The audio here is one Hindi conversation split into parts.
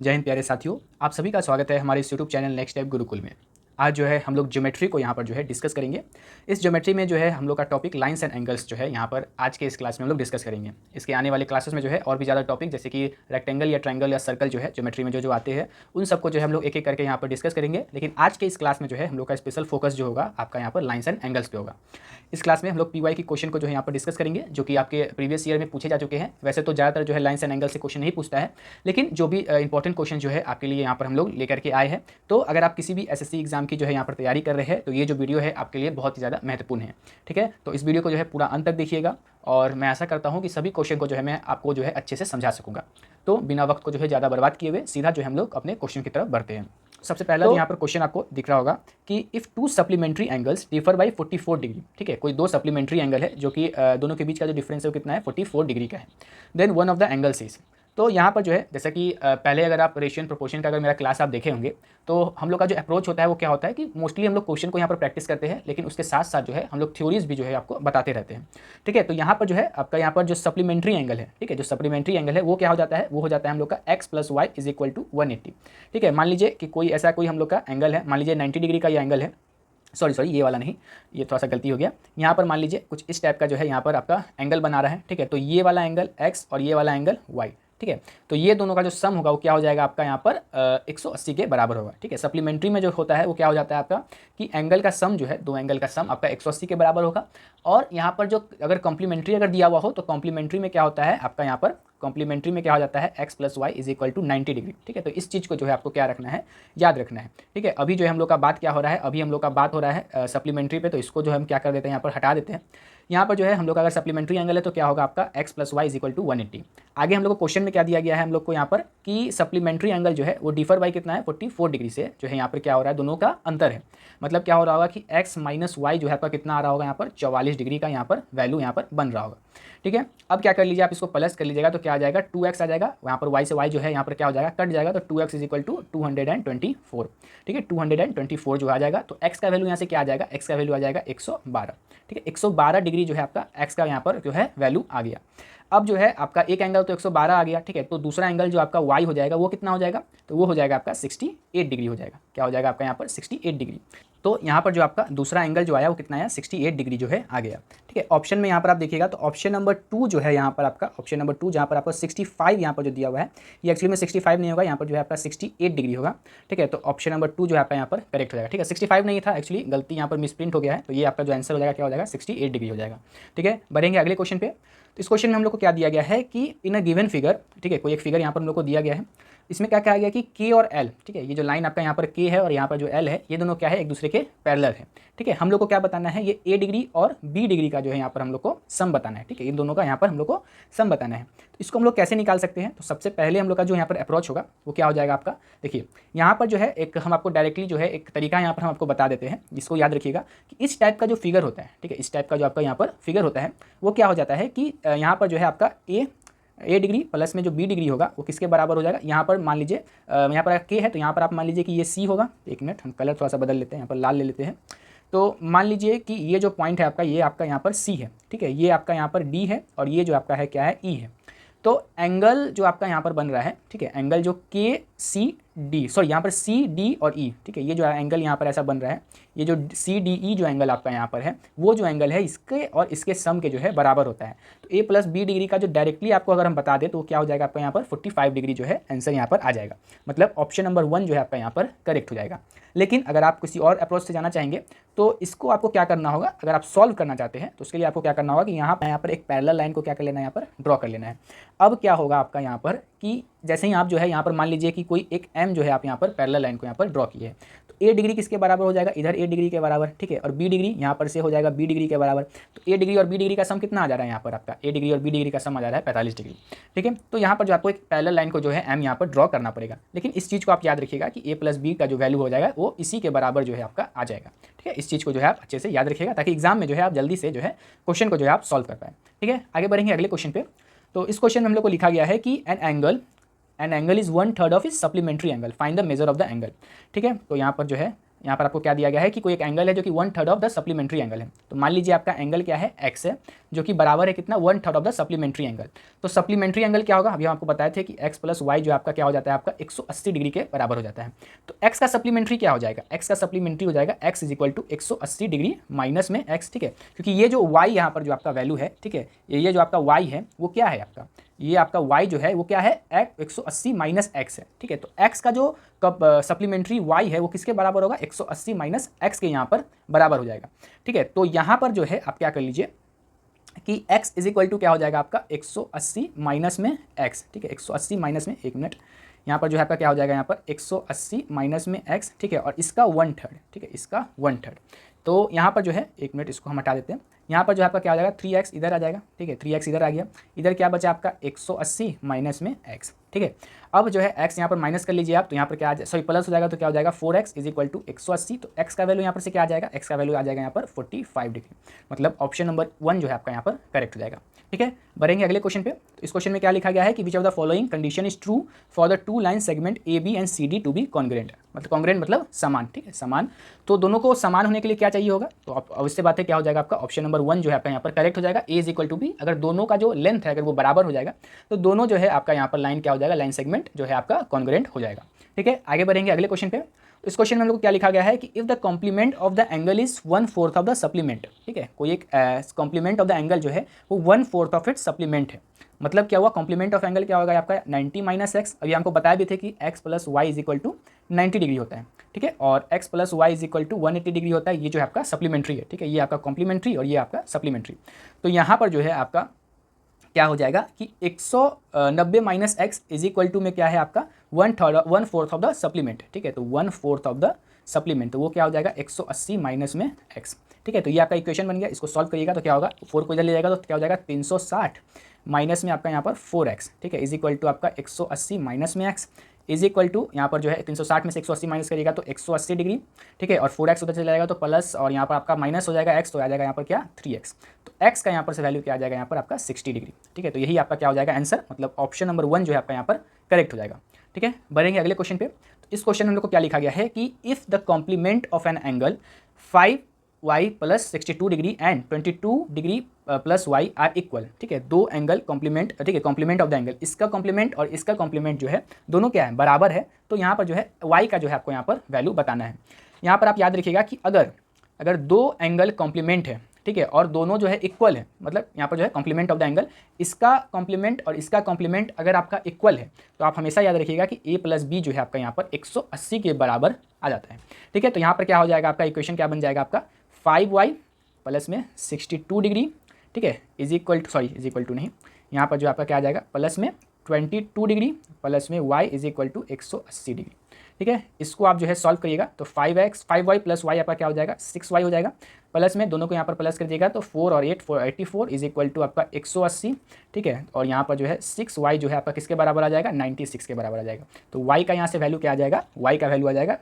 जय हिंद प्यारे साथियों, आप सभी का स्वागत है हमारे इस YouTube channel next step Gurukul में। आज जो है हम लोग ज्योमेट्री को यहाँ पर जो है डिस्कस करेंगे। इस ज्योमेट्री में जो है हम लोग का टॉपिक लाइंस एंड एंगल्स जो है यहाँ पर आज के इस क्लास में हम लोग डिस्कस करेंगे। इसके आने वाले क्लासेस में जो है और भी ज़्यादा टॉपिक जैसे कि रेक्टेंगल या ट्रायंगल या सर्कल जो है ज्योमेट्री में जो आते हैं उन सबको जो है हम लोग एक एक करके यहाँ पर डिस्कस करेंगे। लेकिन आज के इस क्लास में जो है हम लोग का स्पेशल फोकस जो होगा आपका यहाँ पर लाइंस एंड एंगल्स पे होगा। इस क्लास में हम लोग पीवाई की क्वेश्चन को जो है यहाँ पर डिस्कस करेंगे जो कि आपके प्रीवियस ईयर में पूछे जा चुके हैं। वैसे तो ज़्यादातर जो है लाइंस एंड एंगल से क्वेश्चन नहीं पूछता है, लेकिन जो भी इंपॉर्टेंट क्वेश्चन जो है आपके लिए यहाँ पर हम लोग लेकर के आए हैं। तो अगर आप किसी भी एसएससी एग्जाम की जो है यहाँ पर तैयारी कर रहे हैं तो ये जो वीडियो है आपके लिए बहुत ही ज़्यादा महत्वपूर्ण है। ठीक है, तो इस वीडियो को जो है पूरा अंत तक देखिएगा और मैं आशा करता हूँ कि सभी क्वेश्चन को जो है मैं आपको जो है अच्छे से समझा सकूँगा। तो बिना वक्त को जो है ज़्यादा बर्बाद किए हुए सीधा जो है हम लोग अपने क्वेश्चन की तरफ बढ़ते हैं। सबसे पहला यहाँ पर क्वेश्चन आपको दिख रहा होगा कि if two supplementary angles differ by 44 degree. ठीक है, कोई दो सप्लीमेंट्री एंगल है जो कि दोनों के बीच का जो डिफरेंस है वो कितना है, 44 डिग्री का है। Then one of the angles is, तो यहाँ पर जो है जैसा कि पहले अगर आप रेशियो एंड प्रोपोर्शन का अगर मेरा क्लास आप देखे होंगे तो हम लोग का जो अप्रोच होता है वो क्या होता है कि मोस्टली हम लोग क्वेश्चन को यहाँ पर प्रैक्टिस करते हैं, लेकिन उसके साथ साथ जो है हम लोग थ्योरीज भी जो है आपको बताते रहते हैं। ठीक है, तो यहाँ पर जो है आपका यहाँ पर जो सप्लीमेंट्री एंगल है, ठीक है, जो सप्लीमेंट्री एंगल है वो क्या हो जाता है, वो हो जाता है हम लोग का x + y = 180। ठीक है, मान लीजिए कि कोई ऐसा कोई हम लोग का एंगल है, मान लीजिए 90 डिग्री का ये एंगल है। सॉरी ये वाला नहीं, ये थोड़ा सा गलती हो गया। यहाँ पर मान लीजिए कुछ इस टाइप का जो है यहाँ पर आपका एंगल बना रहा है। ठीक है, तो ये वाला एंगल x और ये वाला एंगल y। ठीक है, तो ये दोनों का जो सम होगा वो क्या हो जाएगा आपका यहाँ पर 180 के बराबर होगा। ठीक है, सप्लीमेंट्री में जो होता है वो क्या हो जाता है आपका कि एंगल का सम जो है, दो एंगल का सम आपका 180 के बराबर होगा। और यहाँ पर जो अगर कॉम्प्लीमेंट्री अगर दिया हुआ हो तो कॉम्प्लीमेंट्री में क्या होता है आपका यहाँ पर कॉम्प्लीमेंट्री में क्या हो जाता है x + y = 90 डिग्री। ठीक है, तो इस चीज़ को जो है आपको क्या रखना है, याद रखना है। ठीक है, अभी जो है हम लोग का बात क्या हो रहा है, अभी हम लोग का बात हो रहा है सप्लीमेंट्री पे, तो इसको जो हम क्या कर देते हैं यहाँ पर हटा देते हैं। यहाँ पर जो है हम लोग का अगर सप्लीमेंट्री एंगल है तो क्या होगा आपका x + y = 180। आगे हम लोग को क्वेश्चन में क्या दिया गया है हम लोग को यहाँ पर कि सप्लीमेंट्री एंगल जो है वो डिफर बाई कितना है, 44 डिग्री से जो है यहाँ पर क्या हो रहा है, दोनों का अंतर है। मतलब क्या हो रहा होगा कि x - y जो है आपका कितना आ रहा होगा यहाँ पर 44 डिग्री का यहाँ पर वैल्यू यहाँ पर बन रहा होगा। ठीक है, अब क्या कर लीजिए आप इसको प्लस कर लीजिएगा तो क्या आ जाएगा 2x आ जाएगा, वहाँ पर y से y जो है यहाँ पर क्या हो जाएगा, कट जाएगा, तो 2x = 224। ठीक है, 224 जो आ जाएगा, तो x का वैल्यू यहाँ से क्या आ जाएगा, x का वैल्यू आ जाएगा 112। ठीक है, 112 डिग्री जो है आपका x का यहाँ पर जो है वैल्यू आ गया। अब जो है आपका एक एंगल तो 112 आ गया। ठीक है, तो दूसरा एंगल जो आपका y हो जाएगा वो कितना हो जाएगा, तो वो हो जाएगा आपका 68 डिग्री हो जाएगा। क्या हो जाएगा आपका यहाँ पर 68 डिग्री। तो यहाँ पर जो आपका दूसरा एंगल जो आया वो कितना आया, 68 डिग्री जो है आ गया। ठीक है, ऑप्शन में यहाँ पर आप देखिएगा तो ऑप्शन नंबर 2 जो है यहाँ पर आपका ऑप्शन नंबर 2 जहाँ पर आपको 65 यहाँ पर जो दिया हुआ है, ये एक्चुअली में 65 नहीं होगा, यहाँ पर जो है आपका 68 डिग्री होगा। ठीक है, तो ऑप्शन नंबर 2 जो है आपका यहाँ पर करेक्ट हो जाएगा। ठीक है, 65 नहीं था एक्चुअली, गलती यहाँ पर मिसप्रिंट हो गया है, तो ये आपका जो आंसर हो जाएगा क्या हो जाएगा, 68 डिग्री हो जाएगा। ठीक है, बढ़ेंगे अगले क्वेश्चन पे। तो इस क्वेश्चन में हम लोग को क्या दिया गया है कि इन अ गिवन फिगर, ठीक है, कोई एक फिगर यहाँ पर हम लोग को दिया गया है। इसमें क्या कहा गया कि K और L, ठीक है, ये जो लाइन आपका यहाँ पर K है और यहाँ पर जो L है, ये दोनों क्या है, एक दूसरे के पैरेलल है। ठीक है, हम लोग को क्या बताना है, ये A डिग्री और B डिग्री का जो है यहाँ पर हम लोग को सम बताना है। ठीक है, इन दोनों का यहाँ पर हम लोग को सम बताना है। तो इसको हम लोग कैसे निकाल सकते हैं, तो सबसे पहले हम लोग का जो यहाँ पर अप्रोच होगा वो क्या हो जाएगा आपका, देखिए यहाँ पर जो है एक हम आपको डायरेक्टली जो है एक तरीका यहाँ पर हम आपको बता देते हैं, जिसको याद रखिएगा कि इस टाइप का जो फिगर होता है, ठीक है, इस टाइप का जो आपका यहाँ पर फिगर होता है वो क्या हो जाता है कि यहाँ पर जो है आपका A डिग्री प्लस में जो B डिग्री होगा वो किसके बराबर हो जाएगा। यहाँ पर मान लीजिए यहाँ पर K है तो यहाँ पर आप मान लीजिए कि ये C होगा। एक मिनट, हम कलर थोड़ा सा बदल लेते हैं, यहाँ पर लाल ले लेते हैं। तो मान लीजिए कि ये जो पॉइंट है आपका, ये आपका यहाँ पर C है। ठीक है, ये आपका यहाँ पर D है और ये जो आपका है क्या है, E है। तो एंगल जो आपका यहाँ पर बन रहा है, ठीक है, एंगल जो KCD, सॉरी यहाँ पर CD और E, ठीक है, ये जो एंगल यहाँ पर ऐसा बन रहा है, ये जो CDE जो एंगल आपका यहाँ पर है वो जो एंगल है इसके और इसके सम के जो है बराबर होता है। तो A + B डिग्री का जो डायरेक्टली आपको अगर हम बता दें तो क्या हो जाएगा आपका यहाँ पर 45 डिग्री जो है आंसर यहाँ पर आ जाएगा। मतलब ऑप्शन नंबर 1 जो है आपका यहाँ पर करेक्ट हो जाएगा। लेकिन अगर आप किसी और अप्रोच से जाना चाहेंगे तो इसको आपको क्या करना होगा, अगर आप सॉल्व करना चाहते हैं तो उसके लिए आपको क्या करना होगा कि यहाँ पर एक पैरेलल लाइन को क्या कर लेना है, यहाँ पर ड्रॉ कर लेना है। अब क्या होगा आपका यहाँ पर कि जैसे ही आप जो है यहाँ पर मान लीजिए कि कोई एक M जो है आप यहाँ पर पैरेलल लाइन को यहाँ पर ड्रॉ किए, तो A डिग्री किसके बराबर हो जाएगा, इधर A डिग्री के बराबर। ठीक है, और B डिग्री यहाँ पर से हो जाएगा B डिग्री के बराबर। तो A डिग्री और B डिग्री का सम कितना आ जा रहा है यहाँ पर आपका, A डिग्री और B डिग्री का सम आ जा रहा है 45 डिग्री। ठीक है, तो यहाँ पर जो आपको एक पैरेलल लाइन को जो है M यहाँ पर ड्रॉ करना पड़ेगा। लेकिन इस चीज़ को आप याद रखिएगा कि A + B का जो वैल्यू हो जाएगा वो इसी के बराबर जो है आपका आ जाएगा। ठीक है, इस चीज़ को जो है आप अच्छे से याद रखिएगा ताकि एग्जाम में जो है आप जल्दी से जो है क्वेश्चन को जो है आप सॉल्व कर पाएँ। ठीक है, आगे बढ़ेंगे अगले क्वेश्चन पे। तो इस क्वेश्चन में हम लोग को लिखा गया है कि an angle is 1/3 of is supplementary angle, find the measure of the angle. ठीक है, तो यहाँ पर जो है यहाँ पर आपको क्या दिया गया है कि कोई एक एंगल है जो कि 1/3 ऑफ द सप्लीमेंट्री एंगल है। तो मान लीजिए आपका एंगल क्या है, एक्स है, जो कि बराबर है कितना, 1/3 ऑफ द सप्लीमेंट्री एंगल। तो सप्लीमेंट्री एंगल क्या होगा, अभी हम आपको बताए थे कि एक्स प्लस वाई जो आपका क्या हो जाता है, आपका 180 डिग्री के बराबर हो जाता है। तो एक्स का सप्लीमेंट्री क्या हो जाएगा, एक्स का सप्लीमेंट्री हो जाएगा x is equal to 180 degree minus में एक्स, ठीक है। क्योंकि ये जो वाई यहाँ पर जो आपका वैल्यू है, ठीक है, ये जो आपका वाई है वो क्या है आपका, ये आपका y जो है वो क्या है, 180 माइनस एक्स है, ठीक है। तो x का जो सप्लीमेंट्री y है वो किसके बराबर होगा, 180 माइनस एक्स के यहाँ पर बराबर हो जाएगा, ठीक है। तो यहाँ पर जो है आप क्या कर लीजिए कि x इज इक्वल टू क्या हो जाएगा आपका 180 माइनस में x, ठीक है, 180 माइनस में, एक मिनट, यहाँ पर जो है आपका क्या हो जाएगा, यहाँ पर 180 माइनस में x, ठीक है, और इसका 1/3, ठीक है, इसका 1/3। तो यहाँ पर जो है, एक मिनट इसको हम हटा देते हैं, यहाँ पर जो है आपका क्या हो जाएगा 3x इधर आ जाएगा, ठीक है, 3x इधर आ गया, इधर क्या बचा आपका 180 माइनस में x, ठीक है। अब जो है x यहाँ पर माइनस कर लीजिए आप, तो यहाँ पर क्या आ जाए, सॉरी प्लस हो जाएगा, तो क्या हो जाएगा 4x इज इक्वल टू 180। तो x का वैल्यू यहाँ पर से क्या आ जाएगा, x का वैल्यू आ जाएगा यहाँ पर 45 डिग्री, मतलब ऑप्शन नंबर 1 जो है आपका यहाँ पर करेक्ट हो जाएगा, ठीक है। बढ़ेंगे अगले क्वेश्चन पे। तो इस क्वेश्चन में क्या लिखा गया है कि which of the following condition is true for the two line segment A B and C D to be congruent, मतलब कॉन्ग्रेंट मतलब समान, ठीक है, समान। तो दोनों को समान होने के लिए क्या चाहिए होगा, तो अवश्य बात है क्या हो जाएगा आपका ऑप्शन नंबर 1 जो है आपका यहाँ पर करेक्ट हो जाएगा, ए इज इक्वल टू बी। अगर दोनों का जो लेंथ है अगर वो बराबर हो जाएगा तो दोनों जो है आपका यहाँ पर लाइन क्या हो जाएगा, लाइन सेगमेंट जो है आपका कॉन्ग्रेंट हो जाएगा, ठीक है। आगे बढ़ेंगे अगले क्वेश्चन पे। तो इस क्वेश्चन में हम लोग को क्या लिखा गया है कि if the complement of the angle is 1/4 of the supplement, ठीक है, कोई एक कॉम्प्लीमेंट ऑफ द एंगल जो है वो 1/4 ऑफ इट्स सप्लीमेंट है। मतलब क्या हुआ, कॉम्प्लीमेंट ऑफ एंगल क्या होगा आपका 90 माइनस एक्स। अभी हमको बताया भी थे कि x plus y is equal to 90 degree होता है, ठीक है, और x plus y is equal to 180 degree होता है। ये जो है आपका सप्लीमेंट्री है, ठीक है, ये आपका कॉम्प्लीमेंट्री और ये आपका सप्लीमेंट्री। तो यहाँ पर जो है आपका क्या हो जाएगा कि 190 minus x is equal to में क्या है आपका 1/4 ऑफ द सप्लीमेंट, ठीक है। तो 1/4 ऑफ द सप्लीमेंट, तो वो क्या हो जाएगा 180 माइनस में एक्स, ठीक है। तो ये आपका इक्वेशन बन गया। इसको सॉल्व करिएगा तो क्या होगा, 4 को इधर ले जाएगा तो क्या हो जाएगा 360 माइनस में आपका यहाँ पर 4x, ठीक है, इज इक्वल टू आपका 180 माइनस में x इज इक्वल टू यहाँ पर जो है 360 में से 180 माइनस करिएगा तो 180 डिग्री, ठीक है, और 4x उधर चला जाएगा तो प्लस, और यहाँ पर आपका माइनस हो जाएगा x, तो आ जाएगा यहाँ पर क्या 3x। तो x का यहाँ पर से वैल्यू क्या आ जाएगा यहाँ पर आपका 60 डिग्री, ठीक है। तो यही आपका क्या हो जाएगा आंसर, मतलब ऑप्शन नंबर 1 जो है आपका यहाँ पर करेक्ट हो जाएगा, ठीक है। बढ़ेंगे अगले क्वेश्चन पे। तो इस क्वेश्चन में हम लोग को क्या लिखा गया है कि if the complement of an angle 5y plus 62 degree and 22 degree plus y are equal, ठीक है, दो एंगल कॉम्प्लीमेंट, ठीक है, कॉम्प्लीमेंट ऑफ द एंगल, इसका कॉम्प्लीमेंट और इसका कॉम्प्लीमेंट जो है दोनों क्या है बराबर है। तो यहाँ पर जो है y का जो है आपको यहाँ पर वैल्यू बताना है। यहाँ पर आप याद रखिएगा कि अगर दो एंगल कॉम्प्लीमेंट है, ठीक है, और दोनों जो है इक्वल है, मतलब यहाँ पर जो है कॉम्प्लीमेंट ऑफ द एंगल, इसका कॉम्प्लीमेंट और इसका कॉम्प्लीमेंट अगर आपका इक्वल है तो आप हमेशा याद रखिएगा कि a प्लस बी जो है आपका यहाँ पर 180 के बराबर आ जाता है, ठीक है। तो यहाँ पर क्या हो जाएगा आपका इक्वेशन क्या बन जाएगा आपका 5y प्लस में 62 डिग्री, ठीक है, इज इक्वल टू नहीं, यहाँ पर जो आपका क्या आ जाएगा प्लस में 22 डिग्री प्लस में y is equal to 180 degree, ठीक है। इसको आप जो है सॉल्व करिएगा तो 5y प्लस y आपका क्या हो जाएगा 6y हो जाएगा, प्लस में दोनों को यहाँ पर प्लस कर दीजिएगा तो 4 और 8 484 इज इक्वल टू आपका 180, ठीक है, और यहाँ पर जो है 6y जो है आपका किसके बराबर आ जाएगा 96 के बराबर आ जाएगा। तो y का यहाँ से वैल्यू क्या आ जाएगा, y का वैल्यू आ जाएगा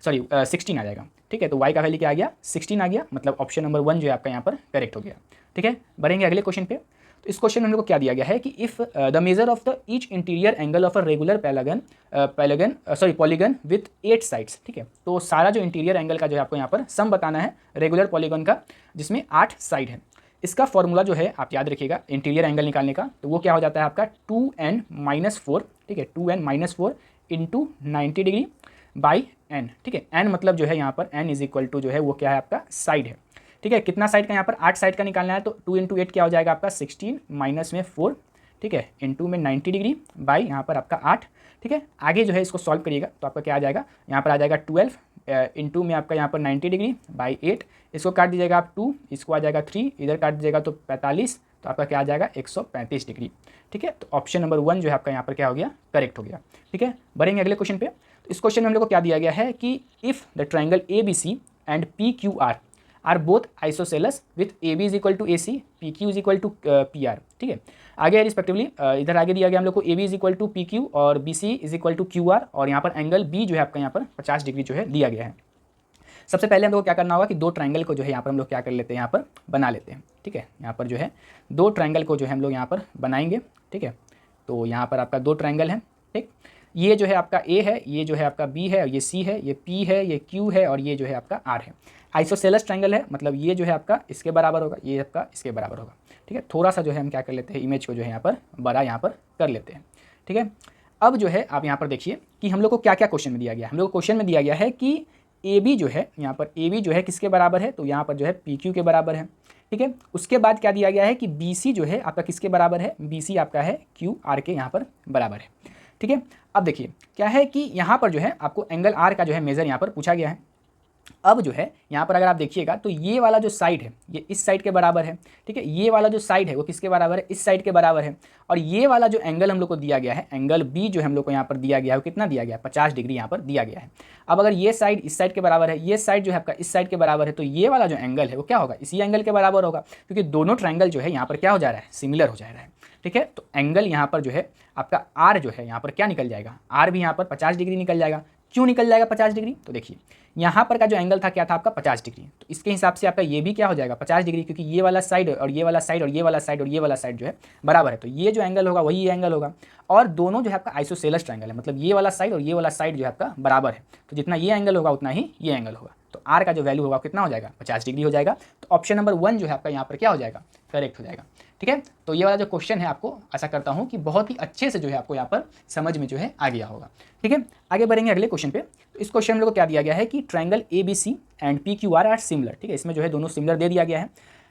16 आ जाएगा, ठीक है। तो y का वैल्यू क्या आ गया 16 आ गया, मतलब ऑप्शन नंबर 1 जो है आपका यहाँ पर करेक्ट हो गया, ठीक है। बढ़ेंगे अगले क्वेश्चन पे। तो इस क्वेश्चन में हम लोग को क्या दिया गया है कि if the measure of the each interior angle of a regular polygon with 8 sides, ठीक है। तो सारा जो इंटीरियर एंगल का जो है आपको यहाँ पर सम बताना है रेगुलर पॉलीगन का, जिसमें 8 साइड है। इसका फॉर्मूला जो है आप याद रखिएगा इंटीरियर एंगल निकालने का, तो वो क्या हो जाता है आपका 2n-4, ठीक है, 2n-4 into 90 degree by n, ठीक है। n मतलब जो है यहाँ पर n इज इक्वल टू जो है वो क्या है आपका साइड है, ठीक है। कितना साइड का यहाँ पर 8 साइड का निकालना है, तो 2 इंटू 8 क्या हो जाएगा आपका 16 माइनस में 4, ठीक है, इंटू में 90 डिग्री बाई यहाँ पर आपका 8, ठीक है। आगे जो है इसको सॉल्व करिएगा तो आपका क्या आ जाएगा, यहाँ पर आ जाएगा 12 इंटू में आपका यहाँ पर 90 डिग्री बाई 8, इसको काट दीजिएगा आप 2, इसको आ जाएगा 3, इधर काट दीजिएगा तो 45, तो आपका क्या आ जाएगा 135 डिग्री, ठीक है। तो ऑप्शन नंबर 1 जो है आपका यहाँ पर क्या हो गया करेक्ट हो गया, ठीक है। बढ़ेंगे अगले क्वेश्चन पे। तो इस क्वेश्चन में हम लोग को क्या दिया गया है कि if the triangle ABC and PQR are both isosceles with AB is equal to AC, PQ is equal to PR, ठीक है। आगे रिस्पेक्टिवली इधर आगे दिया गया हम लोग को AB is equal to PQ और BC is equal to QR, और यहाँ पर एंगल B जो है आपका यहाँ पर 50 डिग्री जो है दिया गया है। सबसे पहले हम लोग को क्या करना होगा कि दो ट्राइंगल को जो है यहाँ पर हम लोग क्या कर लेते हैं, यहाँ पर बना लेते हैं, ठीक है। यहाँ पर जो है दो ट्राइंगल को जो है हम लोग यहाँ पर बनाएंगे, ठीक है। तो यहाँ पर आपका दो ट्राइंगल है, ठीक। ये जो है आपका ए है, ये जो है आपका बी है, ये सी है, ये पी है, ये क्यू है और ये जो है आपका आर है। आइसोसेलेस ट्रायंगल है, मतलब ये जो है आपका इसके बराबर होगा, ये आपका इसके बराबर होगा। ठीक है, थोड़ा सा जो है हम क्या कर लेते हैं, इमेज को जो है यहाँ पर बड़ा यहाँ पर कर लेते हैं। ठीक है, अब जो है आप यहाँ पर देखिए कि हम लोग को क्या क्या क्वेश्चन में दिया गया है। हम लोग को क्वेश्चन में दिया गया है कि ए बी जो है यहाँ पर, ए बी जो है किसके बराबर है, तो यहाँ पर जो है पी क्यू के बराबर है। ठीक है, उसके बाद क्या दिया गया है कि बी सी जो है आपका किसके बराबर है, बी सी आपका है क्यू आर के यहाँ पर बराबर है। ठीक है, अब देखिए क्या है कि यहाँ पर जो है आपको एंगल आर का जो है मेज़र यहाँ पर पूछा गया है। अब जो है यहाँ पर अगर आप देखिएगा तो ये वाला जो साइड है ये इस साइड के बराबर है। ठीक है, ये वाला जो साइड है वो किसके बराबर है, इस साइड के बराबर है। और ये वाला जो एंगल हम लोग को दिया गया है, एंगल बी जो हम लोग को यहाँ पर दिया गया है, वो कितना दिया गया है, 50 डिग्री यहाँ पर दिया गया है। अब अगर ये साइड इस साइड के बराबर है, ये साइड जो है आपका इस साइड के बराबर है, तो ये वाला जो एंगल है वो क्या होगा, इसी एंगल के बराबर होगा, क्योंकि दोनों ट्रायंगल जो है यहाँ पर क्या हो जा रहा है, सिमिलर हो जा रहा है। ठीक है, तो एंगल यहाँ पर जो है आपका आर जो है यहाँ पर क्या निकल जाएगा, आर भी यहाँ पर 50 डिग्री निकल जाएगा। क्यों निकल जाएगा 50 डिग्री, तो देखिए यहाँ पर का जो एंगल था क्या था आपका 50 डिग्री, तो इसके हिसाब से आपका ये भी क्या हो जाएगा 50 डिग्री, क्योंकि ये वाला साइड और ये वाला साइड और ये वाला साइड और ये वाला साइड जो है बराबर है, तो ये जो एंगल होगा वही ये एंगल होगा। और दोनों जो है आपका आइसोसेलेस ट्रायंगल है, मतलब ये वाला साइड और ये वाला साइड जो है आपका बराबर है, तो जितना ये एंगल होगा उतना ही ये एंगल होगा, तो आर का जो वैल्यू होगा कितना हो जाएगा 50 डिग्री हो जाएगा। तो ऑप्शन नंबर 1 जो है आपका यहाँ पर क्या हो जाएगा, करेक्ट हो जाएगा। ठीक है, तो ये वाला जो क्वेश्चन है आपको आशा करता हूँ कि बहुत ही अच्छे से जो है आपको यहाँ पर समझ में जो है आ गया होगा। ठीक है, आगे बढ़ेंगे अगले क्वेश्चन पे। तो इस क्वेश्चन में लोग को क्या दिया गया है कि triangle A B C and P Q R similar. ठीक है, इसमें जो है दोनों सिमिलर दे दिया गया है।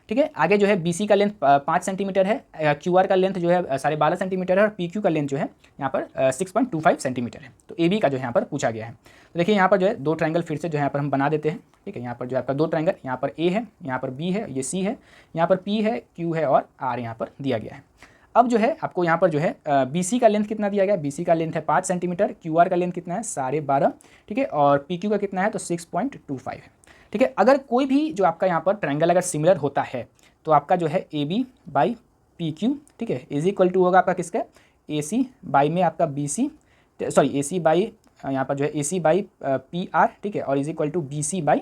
ठीक है, आगे जो है बी सी का लेंथ 5 सेंटीमीटर है, क्यू आर का लेंथ जो है 12.5 सेंटीमीटर है और पी क्यू का लेंथ जो है यहाँ पर 6.25 सेंटीमीटर है। तो ए बी का जो है यहाँ पर पूछा गया है। तो देखिए यहाँ पर जो है दो ट्रायंगल फिर से जो है यहाँ पर हम बना देते हैं। ठीक है, यहाँ पर जो है आपका दो ट्रायंगल, यहाँ पर ए है, यहाँ पर बी है, ये सी है, यहाँ पर पी है, क्यू है और आर यहाँ पर दिया गया है। अब जो है आपको यहाँ पर जो है बी सी का लेंथ कितना दिया गया, बी सी का लेंथ है 5 सेंटीमीटर, क्यू आर का लेंथ कितना है 12.5। ठीक है, और पी क्यू का कितना है तो 6.25 है। ठीक है, अगर कोई भी जो आपका यहाँ पर ट्रायंगल अगर सिमिलर होता है तो आपका जो है A B by P Q, ठीक है, इज इक्वल टू होगा आपका किसका, ए सी बाई में आपका B C, sorry A C by यहाँ पर जो है A C by P R, ठीक है, और is equal to B C by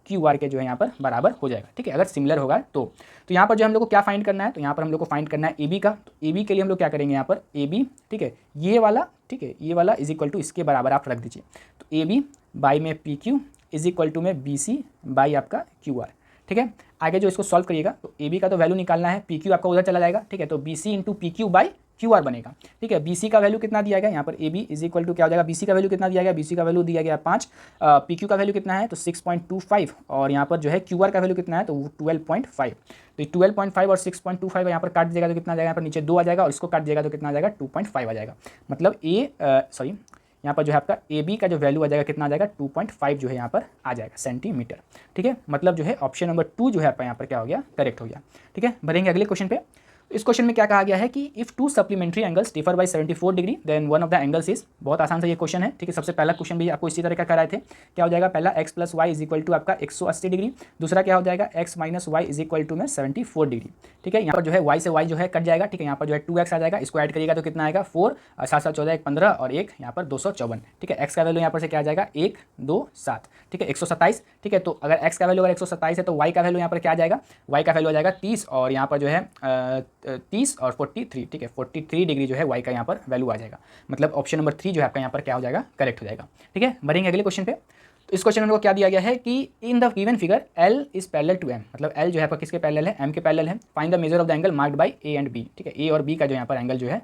Q R के जो है यहाँ पर बराबर हो जाएगा। ठीक है, अगर सिमिलर होगा तो यहाँ पर जो हम लोग को क्या फाइंड करना है, तो यहाँ पर हम लोग को फाइंड करना है ए बी का। तो ए बी के लिए हम लोग क्या करेंगे यहाँ पर ए बी, ठीक है, ये वाला, ठीक है, ये वाला इज इक्वल टू इसके बराबर आप रख दीजिए। तो ए बी बाई में P Q is equal to में बी सी बाई आपका क्यू आर। ठीक है, आगे जो इसको सॉल्व करिएगा तो ए बी का तो वैल्यू निकालना है, पी क्यू आपका उधर चला जाएगा। ठीक है, तो B C into P Q by Q R बनेगा। ठीक है, बी सी का वैल्यू कितना दिया गया यहाँ पर, A B is equal to क्या हो जाएगा, बी सी का वैल्यू कितना दिया गया, बी सी का वैल्यू दिया गया 5, पी क्यू का वैल्यू कितना है तो 6.25 और यहाँ पर जो है क्यू आर का वैल्यू कितना है तो 12.5। तो 12.5 और 6.25 यहाँ पर काट दीजिएगा तो कितना आ जाएगा, यहाँ पर नीचे 2 आ जाएगा और इसको काट दिएगा तो कितना आ जाएगा 2.5 आ जाएगा। मतलब यहाँ पर जो है आपका ए बी का जो वैल्यू आ जाएगा कितना आ जाएगा 2.5 जो है यहाँ पर आ जाएगा सेंटीमीटर। ठीक है, मतलब जो है ऑप्शन नंबर 2 जो है आपका यहाँ पर क्या हो गया, करेक्ट हो गया। ठीक है, बढ़ेंगे अगले क्वेश्चन पे। इस क्वेश्चन में क्या कहा गया है कि if two supplementary angles differ by 74 degree then one of the angles is, बहुत आसान सा ये क्वेश्चन है। ठीक है, सबसे पहला क्वेश्चन भी आपको इसी तरह का कराए थे। क्या हो जाएगा, पहला x plus y is equal to आपका 180 डिग्री, दूसरा क्या हो जाएगा x minus y is equal to में 74 डिग्री। ठीक है, यहाँ पर जो है y से y जो है कट जाएगा। ठीक है, यहाँ पर जो है 2x आ जाएगा, इसको ऐड करिएगा तो कितना आएगा 4, 7 7 14 1 15 और 1 यहाँ पर 254। ठीक है, x का वैल्यू यहाँ पर से क्या आ जाएगा 1 2 7। ठीक है, 127। ठीक है, तो अगर x का वैल्यू अगर 127 है तो y का वैल्यू यहाँ पर क्या आ जाएगा, y का वैल्यू आ जाएगा 30 और यहाँ पर जो है 30 और 43। ठीक है, 43 डिग्री जो है y का यहाँ पर वैल्यू आ जाएगा। मतलब ऑप्शन नंबर 3 जो है आपका यहाँ पर क्या हो जाएगा, करेक्ट हो जाएगा। ठीक है, बढ़ेंगे अगले क्वेश्चन पे। तो इस क्वेश्चन में को क्या दिया गया है कि in the given figure L is parallel to M, मतलब L जो है आपका किसके पैरेलल है, M के पैरेलल है। Find the measure of the angle marked by A and B। ठीक है, A और B का जो यहाँ पर एंगल जो है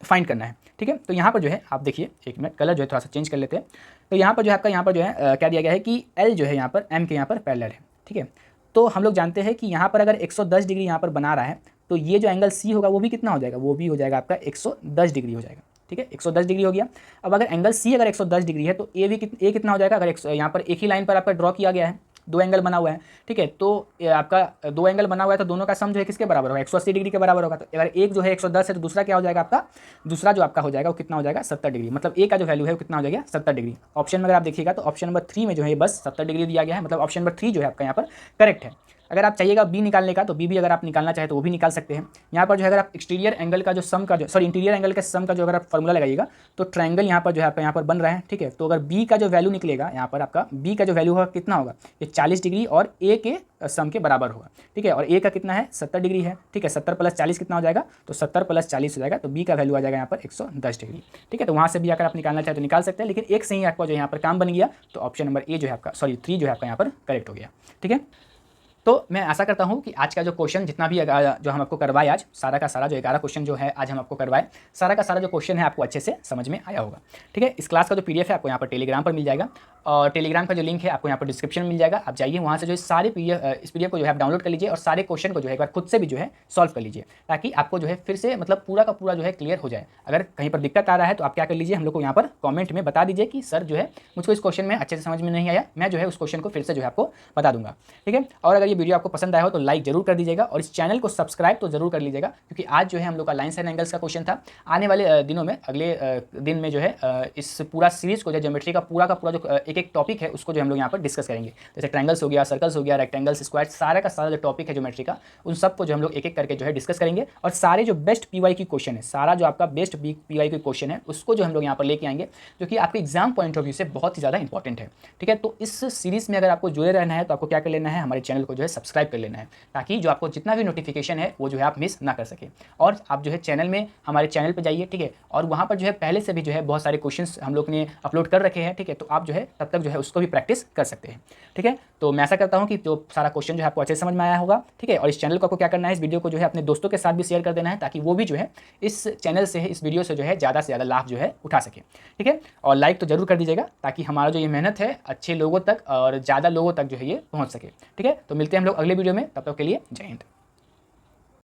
फाइंड करना है। ठीक है, तो यहाँ पर जो है आप देखिए, एक मिनट कलर जो है थोड़ा सा चेंज कर लेते हैं। तो यहाँ पर जो है आपका यहाँ पर जो है क्या दिया गया है कि L जो है यहाँ पर M के यहाँ पर पैरेलल है। ठीक है, तो हम लोग जानते हैं कि यहाँ पर अगर 110 डिग्री यहाँ पर बना रहा है तो ये जो एंगल C होगा वो भी कितना हो जाएगा, वो भी हो जाएगा आपका 110 डिग्री हो जाएगा। ठीक है, 110 डिग्री हो गया। अब अगर एंगल C अगर 110 डिग्री है तो A कितना हो जाएगा, अगर यहाँ पर एक ही लाइन पर आपका ड्रॉ किया गया है, दो एंगल बना हुआ है। ठीक है, तो आपका दो एंगल बना हुआ है तो दोनों का सम जो है किसके बराबर होगा, 180 डिग्री के बराबर होगा। तो अगर एक जो है 110 है तो दूसरा क्या हो जाएगा आपका, दूसरा जो आपका हो जाएगा वो कितना हो जाएगा 70 डिग्री। मतलब ए का जो वैल्यू है वो कितना हो जाएगा 70 डिग्री। ऑप्शन में अगर आप देखिएगा तो ऑप्शन नंबर 3 में जो है बस 70 डिग्री दिया गया है, मतलब ऑप्शन नंबर 3 जो है आपका यहाँ पर करेक्ट है। अगर आप चाहिएगा बी निकालने का तो बी भी अगर आप निकालना चाहे तो वो भी निकाल सकते हैं। यहाँ पर जो है अगर आप एक्सटीरियर एंगल का जो सम का जो इंटीरियर एंगल के सम का जो अगर आप फॉर्मूला लगाइएगा तो ट्रायंगल यहाँ पर जो है आपका यहाँ पर बन रहा है, ठीक है। तो अगर बी का जो वैल्यू निकलेगा यहाँ पर आपका बी का जो वैल्यू होगा कितना होगा, ये 40 डिग्री और ए के सम के बराबर होगा, ठीक है। और ए का कितना है 70 डिग्री है, ठीक है। 70 + 40 कितना हो जाएगा, तो 70 + 40 हो जाएगा, तो बी का वैल्यू आ जाएगा यहाँ पर 110 डिग्री, ठीक है। तो वहाँ से भी अगर आप निकालना चाहे तो निकाल सकते हैं, लेकिन एक से ही आपका जो यहाँ पर काम बन गया, तो ऑप्शन नंबर ए जो है आपका 3 जो है आपका यहाँ पर करेक्ट हो गया, ठीक है। तो मैं आशा करता हूँ कि आज का जो क्वेश्चन जितना भी जो हम आपको करवाए आज, सारा का सारा जो 11 क्वेश्चन जो है आज हम आपको करवाए, सारा का सारा जो क्वेश्चन है आपको अच्छे से समझ में आया होगा, ठीक है। इस क्लास का जो पीडीएफ है आपको यहाँ पर टेलीग्राम पर मिल जाएगा, और टेलीग्राम का जो लिंक है आपको यहाँ पर डिस्क्रिप्शन में मिल जाएगा। आप जाइए वहाँ से जो सारे इस पीडीएफ को जो है आप डाउनलोड कर लीजिए और सारे क्वेश्चन को जो है एक बार खुद से भी जो है सॉल्व कर लीजिए, ताकि आपको जो है फिर से मतलब पूरा का पूरा जो है क्लियर हो जाए। अगर कहीं पर दिक्कत आ रहा है तो आप क्या कर लीजिए, हम लोग को यहाँ पर कॉमेंट में बता दीजिए कि सर जो है मुझको इस क्वेश्चन में अच्छे से समझ में नहीं आया, मैं जो है उस क्वेश्चन को फिर से जो है आपको बता दूंगा, ठीक है। और अगर ये वीडियो आपको पसंद आया हो तो लाइक जरूर कर दीजिएगा और इस चैनल को सब्सक्राइब तो जरूर कर लीजिएगा, क्योंकि आज जो है हम लोग का लाइन्स एंड एंगल्स का क्वेश्चन था। आने वाले दिनों में अगले दिन में जो है इस पूरा सीरीज को जो ज्योमेट्री का पूरा जो एक टॉपिक है उसको जो हम लोग यहाँ पर डिस्कस करेंगे। जैसे ट्रायंगल्स हो गया, सर्कल्स हो गया, रेक्टेंगल्स, स्क्वायर, सारा का सारा जो टॉपिक है ज्योमेट्री का, उन सबको जो हम लोग एक एक करके जो है डिस्कस करेंगे। और सारे जो बेस्ट पीवाई की क्वेश्चन है, सारा जो आपका बेस्ट पीवाई की क्वेश्चन है उसको जो हम लोग यहाँ पर लेके आएंगे, जो कि आपके एग्जाम पॉइंट ऑफ व्यू से बहुत ही ज़्यादा इंपॉर्टेंट है, ठीक है। तो इस सीरीज में अगर आपको जुड़े रहना है तो आपको क्या कर लेना है, हमारे चैनल को जो है सब्सक्राइब कर लेना है, ताकि जो आपको जितना भी नोटिफिकेशन है वो जो है आप मिस ना कर सके। और आप जो है चैनल में हमारे चैनल पर जाइए, ठीक है, और वहाँ पर जो है पहले से भी जो है बहुत सारे क्वेश्चंस हम लोग ने अपलोड कर रखे हैं, ठीक है। तो आप जो है तब तक जो है उसको भी प्रैक्टिस कर सकते हैं, ठीक है। तो मैं ऐसा करता हूँ कि जो सारा क्वेश्चन जो है आपको अच्छे से समझ में आया होगा, ठीक है। और इस चैनल को आपको क्या करना है, इस वीडियो को जो है अपने दोस्तों के साथ भी शेयर कर देना है, ताकि वो भी जो है इस चैनल से इस वीडियो से जो है ज़्यादा से ज़्यादा लाभ जो है उठा सके, ठीक है। और लाइक तो जरूर कर दीजिएगा, ताकि हमारा जो ये मेहनत है अच्छे लोगों तक और ज़्यादा लोगों तक जो है ये पहुँच सके, ठीक है। तो मिलते हैं हम लोग अगले वीडियो में, तब तक के लिए जय हिंद।